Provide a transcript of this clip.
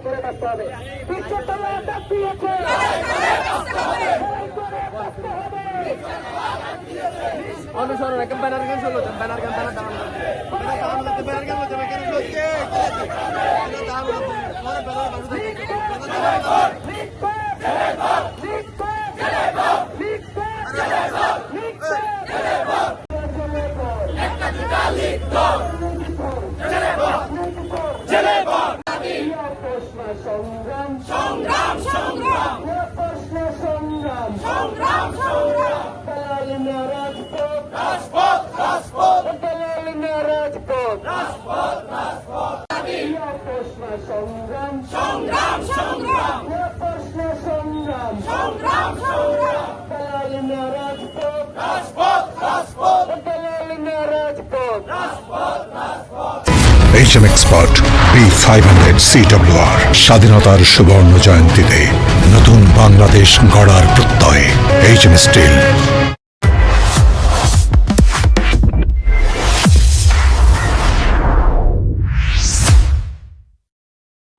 করে বাঁচতে হবে। বিশ্বতলা ডাক দিয়েছে, অনুসরণ একদম ব্যানার গান শুনলো ব্যানার গান ব্যানার দাম ব্যানার গান বলছে কেন চলছে সংগ্রাম সংগ্রাম সংগ্রাম সংগ্রাম সংগ্রাম সংগ্রাম দালালিনা রাজপথ রাজপথ রাজপথ দালালিনা রাজপথ রাজপথ রাজপথ সংগ্রাম সংগ্রাম সংগ্রাম সংগ্রাম সংগ্রাম সংগ্রাম দালালিনা রাজপথ রাজপথ রাজপথ দালালিনা রাজপথ রাজপথ রাজপথ HM Expert B500 CWR স্বাধীনতার সুবর্ণ জয়ন্তীতে নতুন বাংলাদেশ গড়ার প্রত্যয় HM Steel